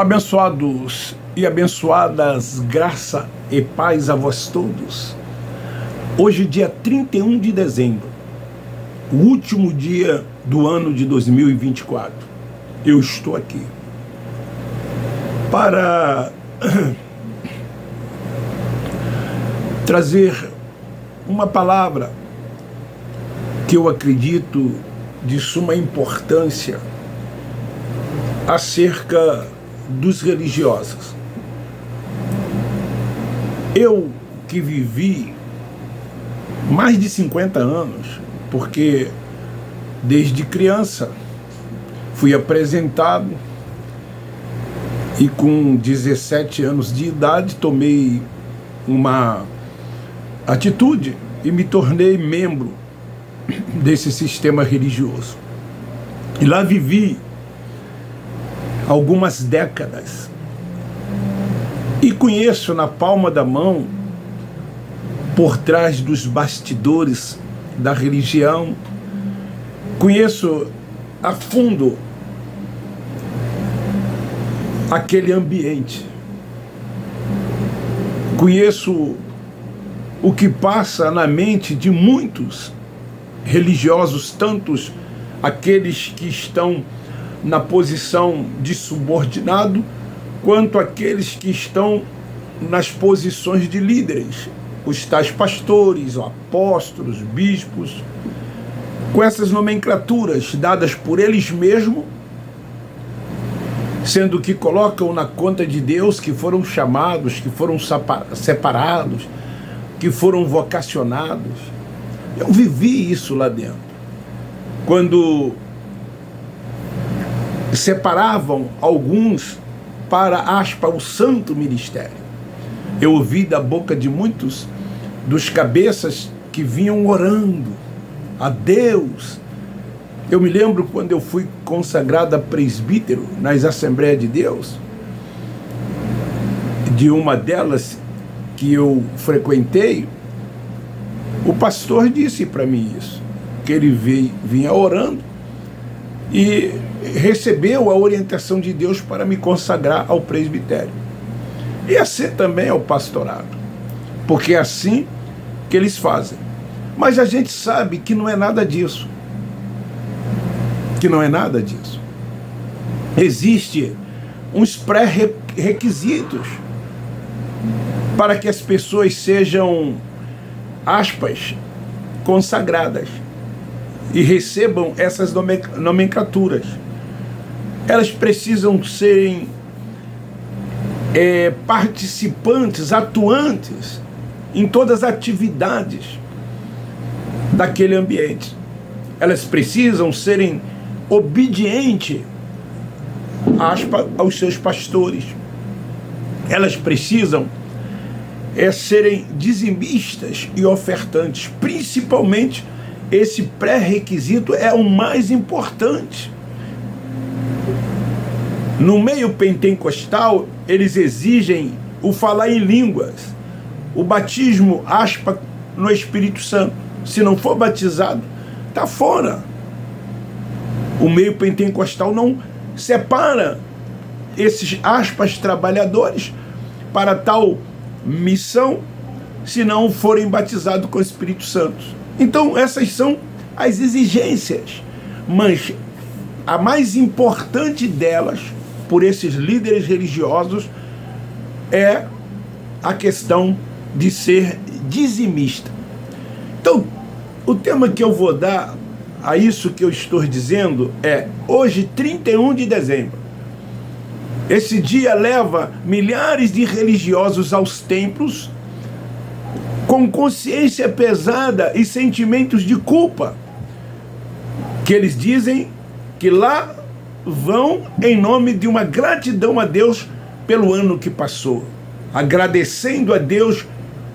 Abençoados e abençoadas, graça e paz a vós todos. Hoje, dia 31 de dezembro, o último dia do ano de 2024. Eu estou aqui para trazer uma palavra que eu acredito de suma importância acerca dos religiosos. Eu que vivi mais de 50 anos, porque desde criança fui apresentado e com 17 anos de idade tomei uma atitude e me tornei membro desse sistema religioso. E lá vivi algumas décadas e conheço na palma da mão, por trás dos bastidores da religião, conheço a fundo aquele ambiente, conheço o que passa na mente de muitos religiosos, tantos aqueles que estão na posição de subordinado, quanto aqueles que estão nas posições de líderes, os tais pastores, apóstolos, bispos, com essas nomenclaturas dadas por eles mesmos, sendo que colocam na conta de Deus que foram chamados, que foram separados, que foram vocacionados. Eu vivi isso lá dentro. Quando separavam alguns para, aspas, o santo ministério. Eu ouvi da boca de muitos dos cabeças que vinham orando a Deus. Eu me lembro quando eu fui consagrado a presbítero nas Assembleias de Deus, de uma delas que eu frequentei, o pastor disse para mim isso, que ele vinha orando e recebeu a orientação de Deus para me consagrar ao presbitério. E assim também ao pastorado, porque é assim que eles fazem. Mas a gente sabe que não é nada disso. Que não é nada disso. Existem uns pré-requisitos para que as pessoas sejam, aspas, consagradas e recebam essas nomenclaturas. Elas precisam serem participantes, atuantes em todas as atividades daquele ambiente. Elas precisam serem obedientes, aspas, aos seus pastores. Elas precisam serem dizimistas e ofertantes. Principalmente, esse pré-requisito é o mais importante. No meio pentecostal, eles exigem o falar em línguas, o batismo, aspas, no Espírito Santo. Se não for batizado, está fora. O meio pentecostal não separa esses, aspas, trabalhadores para tal missão, se não forem batizados com o Espírito Santo. Então, essas são as exigências, mas a mais importante delas, por esses líderes religiosos, é a questão de ser dizimista. Então, o tema que eu vou dar a isso que eu estou dizendo é: hoje, 31 de dezembro, esse dia leva milhares de religiosos aos templos com consciência pesada e sentimentos de culpa, que eles dizem que lá vão em nome de uma gratidão a Deus pelo ano que passou, agradecendo a Deus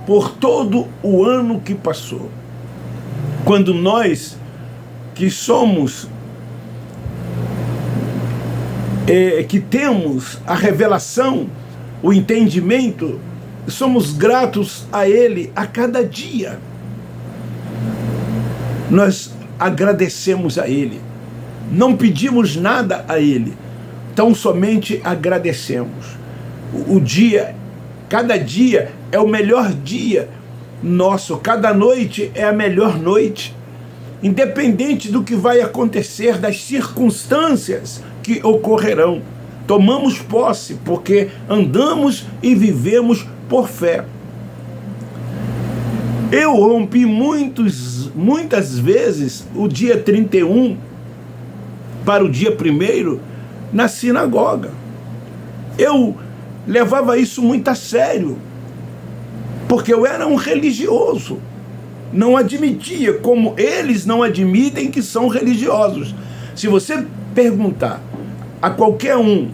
por todo o ano que passou. Quando nós que somos, que temos a revelação, o entendimento, somos gratos a Ele a cada dia. Nós agradecemos a Ele. Não pedimos nada a Ele. tão somente agradecemos. O dia, cada dia é o melhor dia nosso, cada noite é a melhor noite, independente do que vai acontecer, das circunstâncias que ocorrerão. Tomamos posse, porque andamos e vivemos por fé. Eu rompi muitas vezes o dia 31 para o dia 1º na sinagoga. Eu levava isso muito a sério, porque eu era um religioso. Não admitia, como eles não admitem que são religiosos. Se você perguntar a qualquer um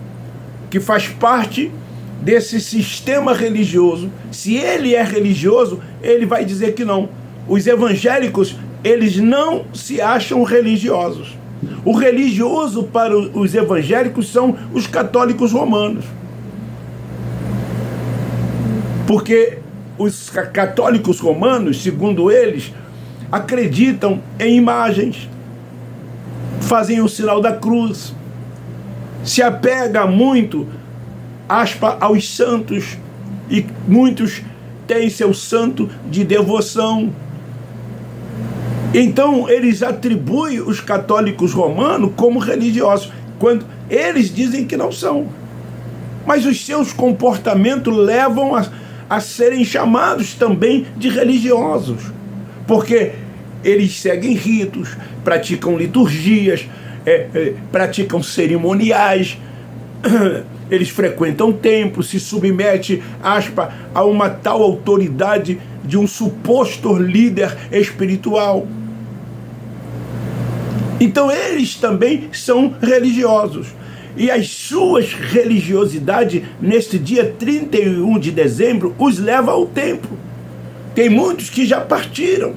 que faz parte desse sistema religioso, se ele é religioso, ele vai dizer que não. Os evangélicos, eles não se acham religiosos. O religioso para os evangélicos são os católicos romanos. Porque os católicos romanos, segundo eles, acreditam em imagens, fazem o sinal da cruz, se apega muito, aos santos, e muitos têm seu santo de devoção. Então eles atribuem os católicos romanos como religiosos, quando eles dizem que não são. Mas os seus comportamentos levam a serem chamados também de religiosos, porque eles seguem ritos, praticam liturgias, praticam cerimoniais, eles frequentam templos, se submetem, a uma tal autoridade de um suposto líder espiritual. Então eles também são religiosos. E as suas religiosidades, neste dia 31 de dezembro, os leva ao templo. Tem muitos que já partiram.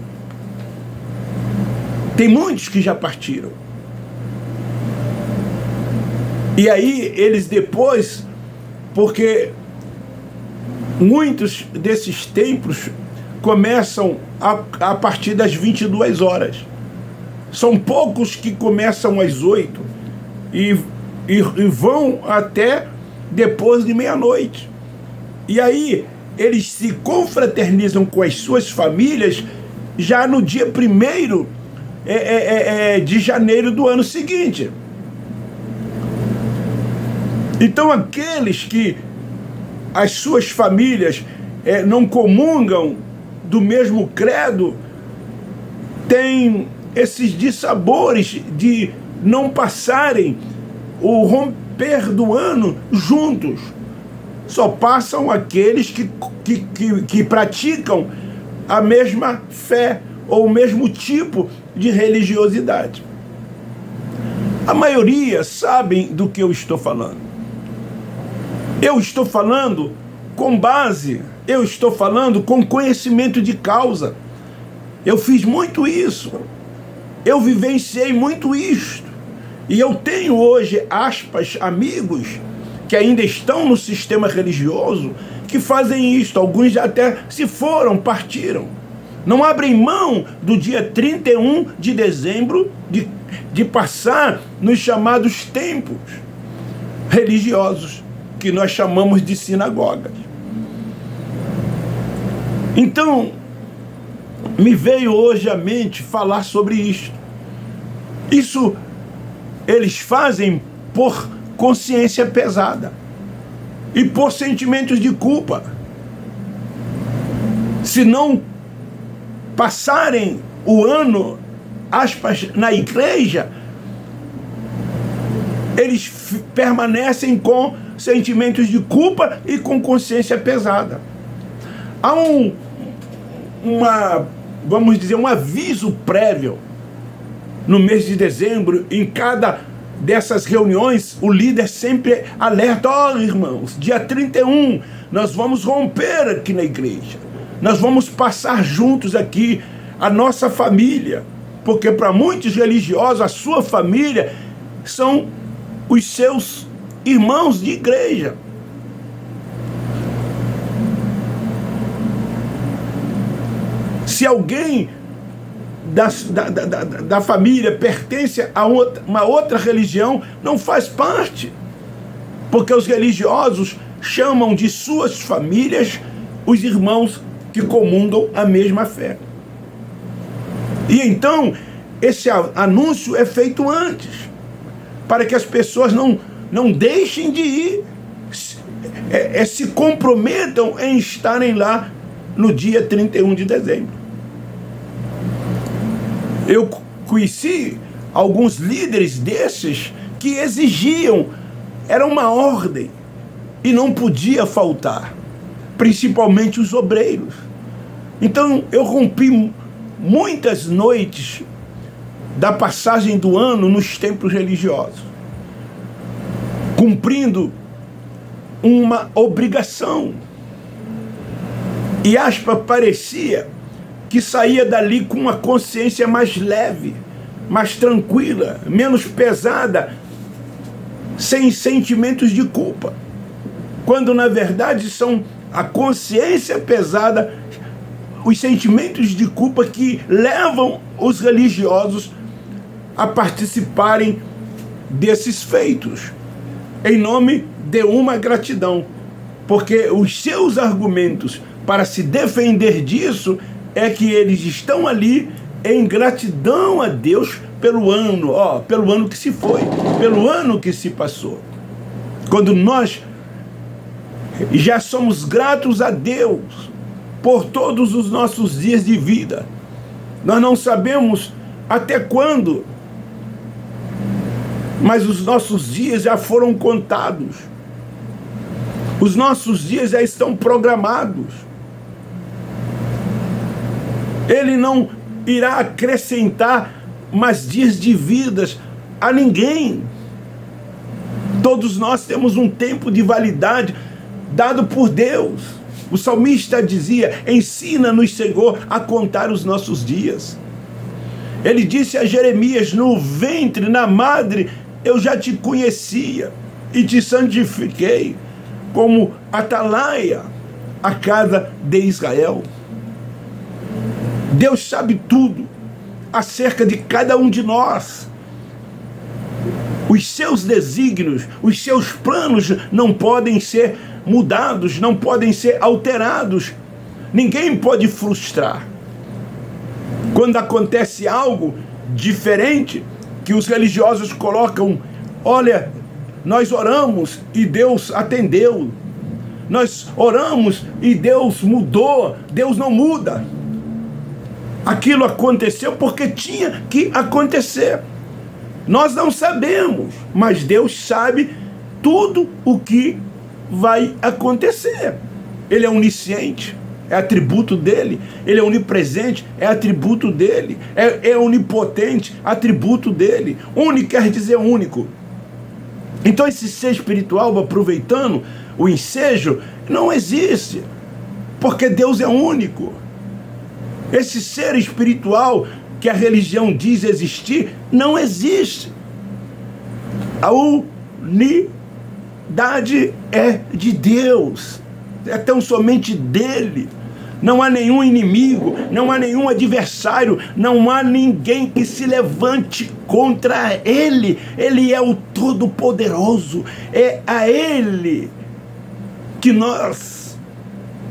E aí eles depois, porque muitos desses templos começam a partir das 22 horas. São poucos que começam às 8 e vão até depois de meia-noite. E aí eles se confraternizam com as suas famílias já no dia 1º de janeiro do ano seguinte. Então aqueles que as suas famílias não comungam do mesmo credo têm esses dissabores de não passarem o romper do ano juntos. Só passam aqueles que praticam a mesma fé ou o mesmo tipo de religiosidade. A maioria sabem do que eu estou falando. Eu estou falando com base, eu estou falando com conhecimento de causa. Eu fiz muito isso. Eu vivenciei muito isto. E eu tenho hoje, amigos que ainda estão no sistema religioso, que fazem isto. Alguns já até se foram, partiram. Não abrem mão do dia 31 de dezembro de passar nos chamados templos religiosos, que nós chamamos de sinagogas. Então, me veio hoje à mente falar sobre isso. Isso eles fazem por consciência pesada e por sentimentos de culpa. Se não passarem o ano, na igreja, eles permanecem com sentimentos de culpa e com consciência pesada. Há vamos dizer, um aviso prévio no mês de dezembro. Em cada dessas reuniões, o líder sempre alerta: ó, irmãos, dia 31 nós vamos romper aqui na igreja, nós vamos passar juntos aqui a nossa família, porque para muitos religiosos a sua família são os seus irmãos de igreja. Se alguém da família pertence a uma outra religião, não faz parte Porque os religiosos chamam de suas famílias os irmãos que comungam a mesma fé. E então, esse anúncio é feito antes, para que as pessoas não deixem de ir, se comprometam em estarem lá no dia 31 de dezembro. Eu conheci alguns líderes desses que exigiam, era uma ordem, e não podia faltar, principalmente os obreiros. Então eu rompi muitas noites da passagem do ano nos templos religiosos, cumprindo uma obrigação. E aspas, parecia que saía dali com uma consciência mais leve, mais tranquila, menos pesada, sem sentimentos de culpa, quando na verdade são a consciência pesada, os sentimentos de culpa que levam os religiosos a participarem desses feitos, em nome de uma gratidão, porque os seus argumentos para se defender disso é que eles estão ali em gratidão a Deus pelo ano que se foi, pelo ano que se passou. Quando nós já somos gratos a Deus por todos os nossos dias de vida, nós não sabemos até quando, mas os nossos dias já foram contados, os nossos dias já estão programados. Ele não irá acrescentar mais dias de vidas a ninguém. Todos nós temos um tempo de validade dado por Deus. O salmista dizia: ensina-nos, Senhor, a contar os nossos dias. Ele disse a Jeremias: no ventre, na madre, eu já te conhecia e te santifiquei como atalaia à casa de Israel. Deus sabe tudo acerca de cada um de nós. Os seus desígnios, os seus planos não podem ser mudados, não podem ser alterados. Ninguém pode frustrar. Quando acontece algo diferente, que os religiosos colocam: olha, nós oramos e Deus atendeu. Nós oramos e Deus mudou. Deus não muda. Aquilo aconteceu porque tinha que acontecer. Nós não sabemos, mas Deus sabe tudo o que vai acontecer. Ele é onisciente, é atributo dele. Ele é onipresente, é atributo dele. É onipotente, atributo dele. Uni quer dizer único. Então esse ser espiritual, aproveitando o ensejo, não existe, porque Deus é único. Esse ser espiritual que a religião diz existir, não existe. A unidade é de Deus, é tão somente dele. Não há nenhum inimigo, não há nenhum adversário, não há ninguém que se levante contra ele. Ele é o Todo-Poderoso, é a ele que nós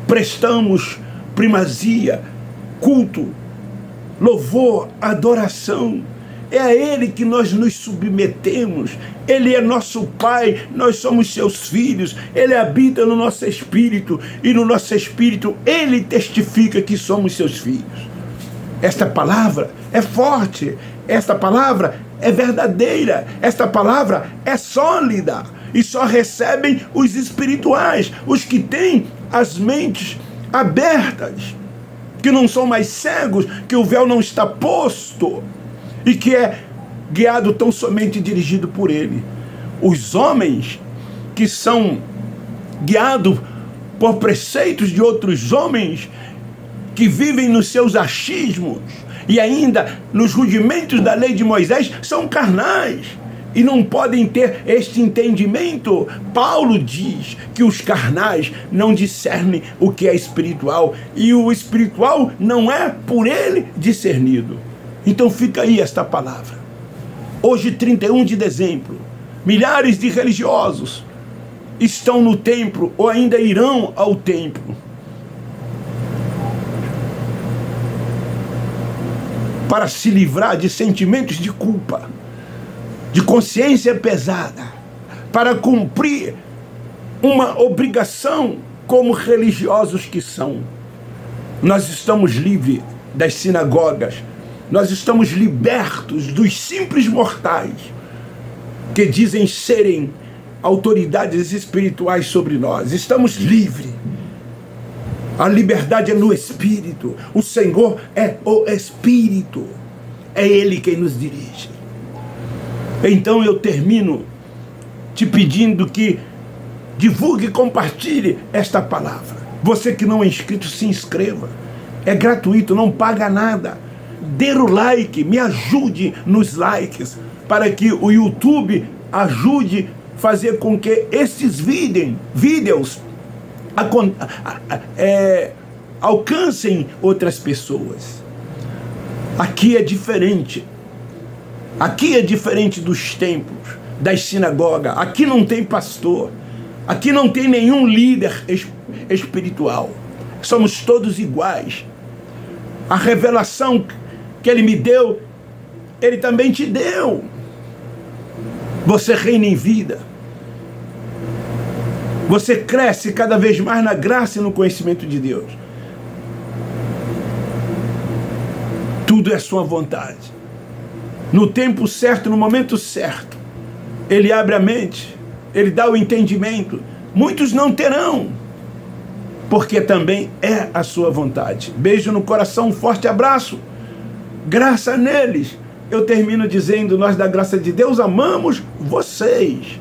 prestamos primazia, culto, louvor, adoração. É a ele que nós nos submetemos. Ele é nosso Pai, nós somos seus filhos. Ele habita no nosso espírito, e no nosso espírito ele testifica que somos seus filhos. Esta palavra é forte, esta palavra é verdadeira, esta palavra é sólida, e só recebem os espirituais, os que têm as mentes abertas, que não são mais cegos, que o véu não está posto, e que é guiado tão somente e dirigido por ele. Os homens que são guiados por preceitos de outros homens, que vivem nos seus achismos e ainda nos rudimentos da lei de Moisés, são carnais e não podem ter este entendimento. Paulo diz que os carnais não discernem o que é espiritual, e o espiritual não é por ele discernido. Então fica aí esta palavra. Hoje, 31 de dezembro, milhares de religiosos estão no templo ou ainda irão ao templo para se livrar de sentimentos de culpa, de consciência pesada, para cumprir uma obrigação como religiosos que são. Nós estamos livres das sinagogas, nós estamos libertos dos simples mortais que dizem serem autoridades espirituais sobre nós. Estamos livres. A liberdade é no Espírito. O Senhor é o Espírito. É Ele quem nos dirige. Então eu termino te pedindo que divulgue e compartilhe esta palavra. Você que não é inscrito, se inscreva. É gratuito, não paga nada. Dê o like, me ajude nos likes, para que o YouTube ajude a fazer com que esses vídeos alcancem outras pessoas. Aqui é diferente. Aqui é diferente dos templos, das sinagogas. Aqui não tem pastor. Aqui não tem nenhum líder espiritual. Somos todos iguais. A revelação que Ele me deu, Ele também te deu. Você reina em vida. Você cresce cada vez mais na graça e no conhecimento de Deus. Tudo é sua vontade. No tempo certo, no momento certo, Ele abre a mente, Ele dá o entendimento. Muitos não terão, porque também é a sua vontade. Beijo no coração, um forte abraço. Graça neles. Eu termino dizendo, nós da graça de Deus amamos vocês.